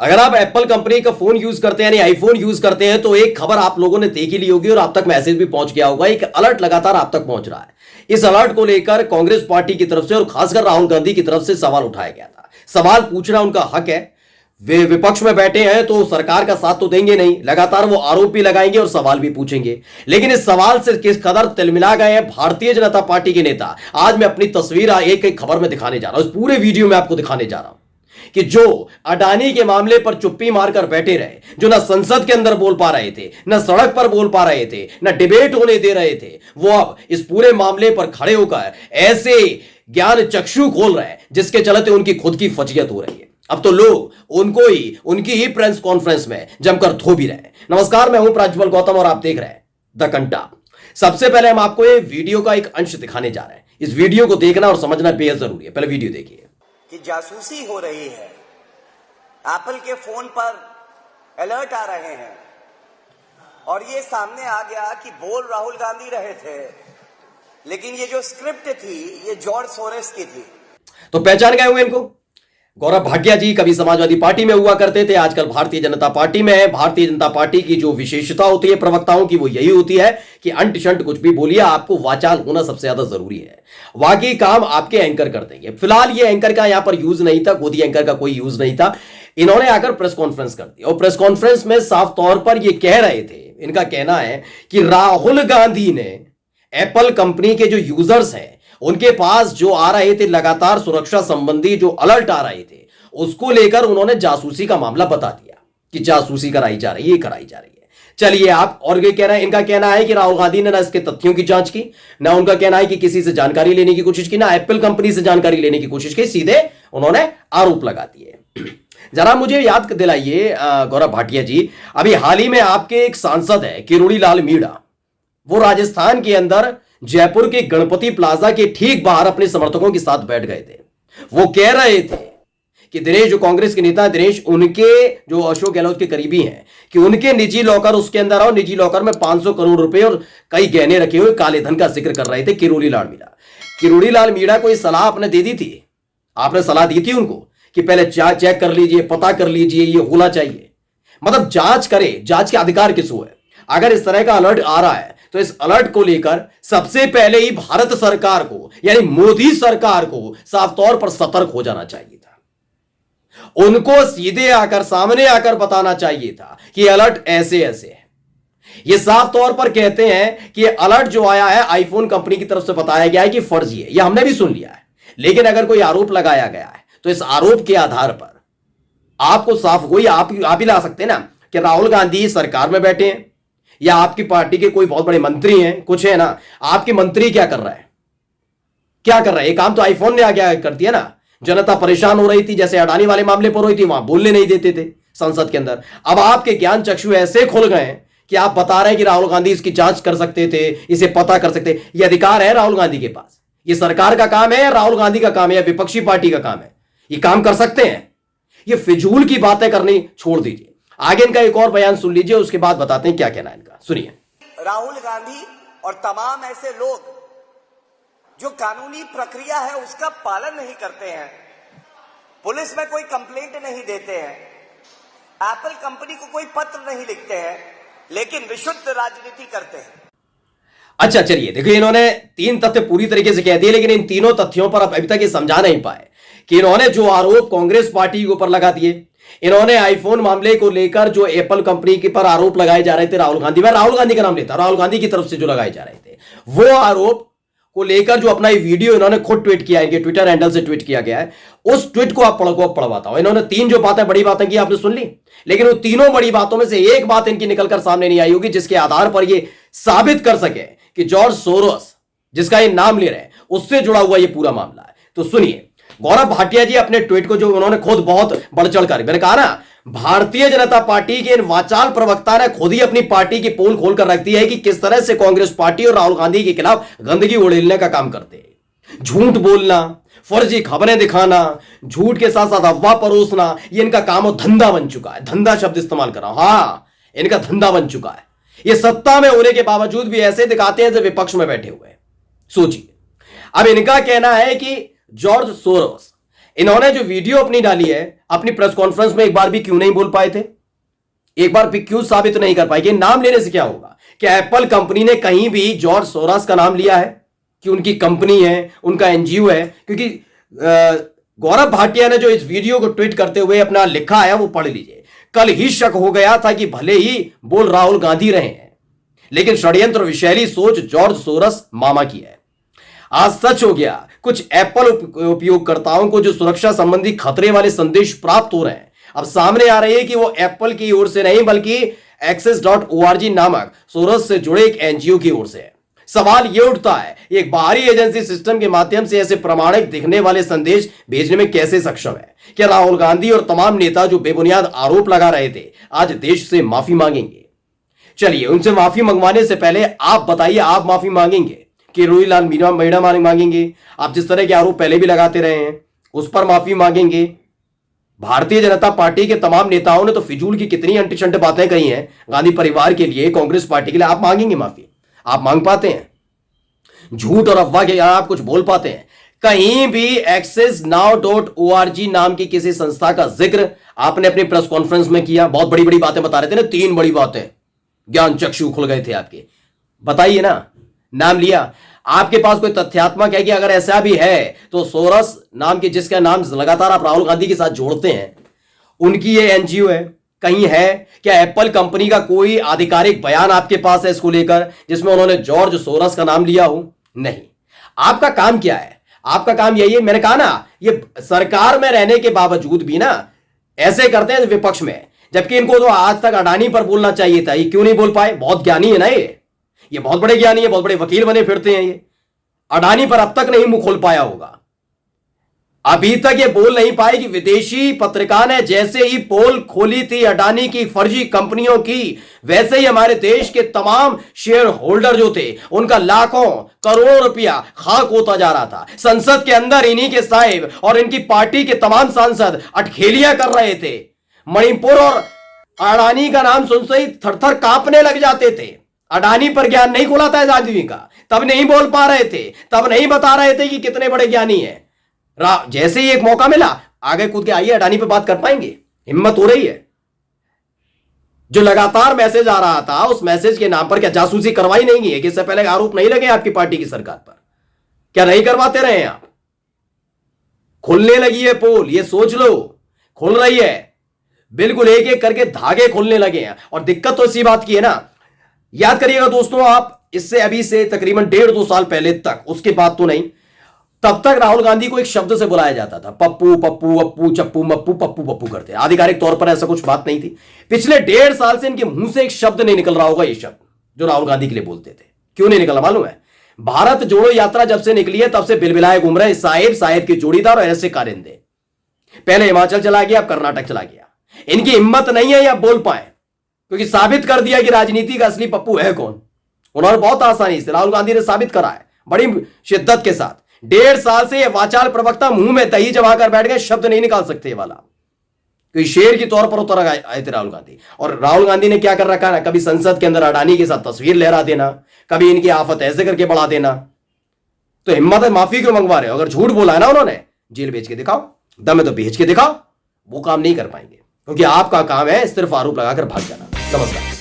अगर आप Apple company का फोन यूज करते हैं यानी आईफोन यूज करते हैं तो एक खबर आप लोगों ने देख ही ली होगी और आप तक मैसेज भी पहुंच गया होगा। एक अलर्ट लगातार आप तक पहुंच रहा है। इस अलर्ट को लेकर कांग्रेस पार्टी की तरफ से और खासकर राहुल गांधी की तरफ से सवाल उठाया गया था। सवाल पूछना उनका हक है। वे विपक्ष में बैठे हैं तो सरकार का साथ तो देंगे नहीं, लगातार वो आरोप भी लगाएंगे और सवाल भी पूछेंगे। लेकिन इस सवाल से किस कदर तिलमिला गए हैं भारतीय जनता पार्टी के नेता, आज मैं अपनी तस्वीर एक एक खबर में दिखाने जा रहा हूं। इस पूरे वीडियो में आपको दिखाने जा रहा हूं कि जो अडानी के मामले पर चुप्पी मारकर बैठे रहे, जो ना संसद के अंदर बोल पा रहे थे, ना सड़क पर बोल पा रहे थे, ना डिबेट होने दे रहे थे, वो अब इस पूरे मामले पर खड़े होकर ऐसे ज्ञान चक्षु खोल रहे हैं जिसके चलते उनकी खुद की फजीयत हो रही है। अब तो लोग उनकी ही प्रेस कॉन्फ्रेंस में जमकर धो भी रहे हैं। नमस्कार, मैं हूं प्रज्वल गौतम और आप देख रहे हैं द कंटा। सबसे पहले हम आपको ये वीडियो का एक अंश दिखाने जा रहे हैं। इस वीडियो को देखना और समझना बेहद जरूरी है। पहले वीडियो देखिए। कि जासूसी हो रही है, एप्पल के फोन पर अलर्ट आ रहे हैं और ये सामने आ गया कि बोल राहुल गांधी रहे थे, लेकिन ये जो स्क्रिप्ट थी ये जॉर्ज सोरेस की थी। तो पहचान गए होंगे इनको। गौरव भाटिया जी कभी समाजवादी पार्टी में हुआ करते थे, आजकल भारतीय जनता पार्टी में है। भारतीय जनता पार्टी की जो विशेषता होती है प्रवक्ताओं की वो यही होती है कि अंट शंट कुछ भी बोलिए, आपको वाचाल होना सबसे ज्यादा जरूरी है। बाकी काम आपके एंकर कर देंगे। फिलहाल ये एंकर का यहां पर यूज नहीं था, गोदी एंकर का कोई यूज नहीं था। इन्होंने आकर प्रेस कॉन्फ्रेंस कर दी और प्रेस कॉन्फ्रेंस में साफ तौर पर यह कह रहे थे, इनका कहना है कि राहुल गांधी ने एप्पल कंपनी के जो यूजर्स हैं उनके पास जो आ रहे थे लगातार सुरक्षा संबंधी जो अलर्ट आ रहे थे, उसको लेकर उन्होंने जासूसी का मामला बता दिया कि जासूसी कराई जा रही है, कराई जा रही है। चलिए आप और ये कह रहे हैं, इनका कहना है कि राहुल गांधी ने ना इसके तथ्यों की जांच की, ना उनका कहना है कि किसी से जानकारी लेने की कोशिश की, ना एप्पल कंपनी से जानकारी लेने की कोशिश की, सीधे उन्होंने आरोप लगा दिए। जरा मुझे याद दिलाइए गौरव भाटिया जी, अभी हाल ही में आपके एक सांसद है किरोड़ी लाल मीणा, वो राजस्थान के अंदर जयपुर के गणपति प्लाजा के ठीक बाहर अपने समर्थकों के साथ बैठ गए थे। वो कह रहे थे कि दिनेश, जो कांग्रेस के नेता दिनेश, उनके जो अशोक गहलोत के करीबी हैं, कि उनके निजी लॉकर उसके अंदर और निजी लॉकर में 500 करोड़ रुपए और कई गहने रखे हुए काले धन का जिक्र कर रहे थे किरोड़ी लाल मीणा। किरोड़ी लाल मीणा को यह सलाह आपने दे दी थी, आपने सलाह दी थी उनको कि पहले चेक कर लीजिए, पता कर लीजिए, ये होना चाहिए। मतलब जांच करे, जांच के अधिकार किसको है। अगर इस तरह का अलर्ट आ रहा है तो इस अलर्ट को लेकर सबसे पहले ही भारत सरकार को यानी मोदी सरकार को साफ तौर पर सतर्क हो जाना चाहिए था। उनको सीधे आकर सामने आकर बताना चाहिए था कि अलर्ट ऐसे ऐसे है। ये साफ तौर पर कहते हैं कि अलर्ट जो आया है आईफोन कंपनी की तरफ से बताया गया है कि फर्जी है, यह हमने भी सुन लिया है। लेकिन अगर कोई आरोप लगाया गया है तो इस आरोप के आधार पर आपको साफ कोई आप ही ला सकते हैं ना कि राहुल गांधी सरकार में बैठे हैं या आपकी पार्टी के कोई बहुत बड़े मंत्री हैं, कुछ है ना, आपके मंत्री क्या कर रहा है, क्या कर रहा है। ये काम तो आईफोन ने आगे कर दिया ना। जनता परेशान हो रही थी, जैसे अडानी वाले मामले पर हुई थी, वहां बोलने नहीं देते थे संसद के अंदर। अब आपके ज्ञान चक्षु ऐसे खुल गए हैं कि आप बता रहे हैं कि राहुल गांधी इसकी जांच कर सकते थे, इसे पता कर सकते। ये अधिकार है राहुल गांधी के पास। ये सरकार का काम है या राहुल गांधी का काम है या विपक्षी पार्टी का काम है, ये काम कर सकते हैं। ये फिजूल की बातें करनी छोड़ दीजिए। आगे इनका एक और बयान सुन लीजिए, उसके बाद बताते हैं क्या कहना है इनका। सुनिए। राहुल गांधी और तमाम ऐसे लोग जो कानूनी प्रक्रिया है उसका पालन नहीं करते हैं, पुलिस में कोई कंप्लेंट नहीं देते हैं, एप्पल कंपनी को कोई पत्र नहीं लिखते हैं, लेकिन विशुद्ध राजनीति करते हैं। अच्छा चलिए देखिए, इन्होंने 3 तथ्य पूरी तरीके से कह दिए, लेकिन इन तीनों तथ्यों पर अभी तक ये समझा नहीं पाए कि इन्होंने जो आरोप कांग्रेस पार्टी के ऊपर लगा दिए, इन्होंने आईफोन मामले को लेकर जो एप्पल कंपनी के पर आरोप लगाए जा रहे थे राहुल गांधी, मैं राहुल गांधी का नाम लेता, राहुल गांधी की तरफ से जो लगाए जा रहे थे, वो आरोप को लेकर जो अपना ये वीडियो इन्होंने खुद ट्वीट किया है, ट्विटर हैंडल से ट्वीट किया गया है, उस ट्वीट को आप पढ़वाता हूं। इन्होंने 3 जो बातें, बड़ी बातें की आपने सुन ली, लेकिन वो तीनों बड़ी बातों में से एक बात इनकी निकलकर सामने नहीं आई होगी जिसके आधार पर ये साबित कर सके कि जॉर्ज सोरोस, जिसका ये नाम ले रहे हैं, उससे जुड़ा हुआ ये पूरा मामला है। तो सुनिए, गौरव भाटिया जी अपने ट्वीट को जो उन्होंने खुद बहुत बढ़ चढ़कर, मैंने कहा ना, भारतीय जनता पार्टी के इन वाचाल प्रवक्ता ने खुद ही अपनी पार्टी की पोल खोलकर रख दी है कि किस तरह से कांग्रेस पार्टी और राहुल गांधी के खिलाफ गंदगी उड़ेलने का काम करते हैं। झूठ बोलना, फर्जी खबरें दिखाना, झूठ के साथ साथ अफवाह परोसना, ये इनका काम और धंधा बन चुका है। धंधा शब्द इस्तेमाल कर रहा हूं, हाँ, इनका धंधा बन चुका है। ये सत्ता में होने के बावजूद भी ऐसे दिखाते हैं जैसे विपक्ष में बैठे हुए हैं। सोचिए, अब इनका कहना है कि जॉर्ज सोरोस इन्होंने जो वीडियो अपनी डाली है, अपनी प्रेस कॉन्फ्रेंस में एक बार भी क्यों नहीं बोल पाए थे? एक बार भी क्यों साबित नहीं कर पाए कि नाम लेने से क्या होगा? क्या एप्पल कंपनी ने कहीं भी जॉर्ज सोरोस का नाम लिया है कि उनकी कंपनी है, उनका एनजीओ है? क्योंकि गौरव भाटिया ने जो इस वीडियो को ट्वीट करते हुए अपना लिखा है वो पढ़ लीजिए। कल ही शक हो गया था कि भले ही बोल राहुल गांधी रहे हैं, लेकिन षड्यंत्र विशैली सोच जॉर्ज सोरोस मामा की है। आज सच हो गया। कुछ एप्पल उपयोगकर्ताओं को जो सुरक्षा संबंधी खतरे वाले संदेश प्राप्त हो रहे हैं, अब सामने आ रही है कि वो एप्पल की ओर से नहीं बल्कि access.org नामक सोरोस से जुड़े एक एनजीओ की ओर से है। सवाल यह उठता है, एक बाहरी एजेंसी सिस्टम के माध्यम से ऐसे प्रमाणिक दिखने वाले संदेश भेजने में कैसे सक्षम है? क्या राहुल गांधी और तमाम नेता जो बेबुनियाद आरोप लगा रहे थे आज देश से माफी मांगेंगे? चलिए, उनसे माफी मंगवाने से पहले आप बताइए, आप माफी मांगेंगे कि रोहिलाल मीणा मांगेंगे? आप जिस तरह के आरोप पहले भी लगाते रहे हैं उस पर माफी मांगेंगे? भारतीय जनता पार्टी के तमाम नेताओं ने तो फिजूल की कितनी अंटशंट बातें कही हैं गांधी परिवार के लिए, कांग्रेस पार्टी के लिए। आप मांगेंगे माफी? आप मांग पाते हैं? झूठ और अफवाह के आप कुछ बोल पाते हैं? कहीं भी accessnow.org नाम की किसी संस्था का जिक्र आपने अपनी प्रेस कॉन्फ्रेंस में किया? बहुत बड़ी बड़ी बातें बता रहे थे ना, 3 बड़ी बातें, ज्ञान चक्षु खुल गए थे आपके। बताइए ना, नाम लिया? आपके पास कोई तथ्यात्मक है कि अगर ऐसा भी है तो सोरोस नाम की, जिसका नाम लगातार आप राहुल गांधी के साथ जोड़ते हैं, उनकी ये एनजीओ है? कहीं है? क्या एप्पल कंपनी का कोई आधिकारिक बयान आपके पास है इसको लेकर जिसमें उन्होंने जॉर्ज सोरोस का नाम लिया हो? नहीं। आपका काम क्या है? आपका काम यही है, मैंने कहा ना, ये सरकार में रहने के बावजूद भी ना ऐसे करते हैं विपक्ष में, जबकि इनको तो आज तक अडानी पर बोलना चाहिए था। ये क्यों नहीं बोल पाए? बहुत ज्ञानी है ना ये बहुत बड़े ज्ञानी है, बहुत बड़े वकील बने फिरते हैं ये। अडानी पर अब तक नहीं मुंह खोल पाया होगा, अभी तक ये बोल नहीं पाए कि विदेशी पत्रिका ने जैसे ही पोल खोली थी अडानी की फर्जी कंपनियों की, वैसे ही हमारे देश के तमाम शेयर होल्डर जो थे उनका लाखों करोड़ों रुपया खाक होता जा रहा था। संसद के अंदर इन्हीं के साहिब और इनकी पार्टी के तमाम सांसद अटखेलियां कर रहे थे। मणिपुर और अडानी का नाम सुनते ही थरथर कांपने लग जाते थे। अडानी पर ज्ञान नहीं खुला था इस आदमी का, तब नहीं बोल पा रहे थे, तब नहीं बता रहे थे कि कितने बड़े ज्ञानी हैं। जैसे ही एक मौका मिला आगे कूद के आइए, अडानी पे बात कर पाएंगे? हिम्मत हो रही है? जो लगातार मैसेज आ रहा था उस मैसेज के नाम पर क्या जासूसी करवाई नहीं है? कि इससे पहले आरोप नहीं लगे आपकी पार्टी की सरकार पर? क्या नहीं करवाते रहे आप? खुलने लगी है पोल, ये सोच लो, खुल रही है। बिल्कुल एक एक करके धागे खुलने लगे हैं। और दिक्कत तो इसी बात की है ना, याद करिएगा दोस्तों, आप इससे अभी से तकरीबन 1.5-2 साल पहले तक, उसके बाद तो नहीं, तब तक राहुल गांधी को एक शब्द से बुलाया जाता था, पप्पू पप्पू अप्पू चप्पू मप्पू पप्पू पप्पू करते। आधिकारिक तौर पर ऐसा कुछ बात नहीं थी। पिछले 1.5 साल से इनके मुंह से एक शब्द नहीं निकल रहा होगा, ये शब्द जो राहुल गांधी के लिए बोलते थे। क्यों नहीं निकला मालूम है? भारत जोड़ो यात्रा जब से निकली है तब से बिलबिलाए घूम रहे साहेब के जोड़ीदार और ऐसे कारिंदे। पहले हिमाचल चला गया, अब कर्नाटक चला गया। इनकी हिम्मत नहीं है या बोल पाए, क्योंकि साबित कर दिया कि राजनीति का असली पप्पू है कौन। उन्होंने बहुत आसानी से, राहुल गांधी ने साबित करा है बड़ी शिद्दत के साथ। 1.5 साल से ये वाचाल प्रवक्ता मुंह में दही जमा कर बैठ गए, शब्द नहीं निकाल सकते ये वाला, क्योंकि शेर के तौर पर उतर आए थे राहुल गांधी। और राहुल गांधी ने क्या कर रखा ना, कभी संसद के अंदर अडानी के साथ तस्वीर लहरा देना, कभी इनकी आफत ऐसे करके बढ़ा देना। तो हिम्मत है, माफी क्यों मंगवा रहे हो? अगर झूठ बोला है ना उन्होंने, जेल भेज के दिखाओ, दम है तो भेज के दिखाओ। वो काम नहीं कर पाएंगे, क्योंकि आपका काम है सिर्फ आरोप लगाकर भाग जाना। नमस्कार।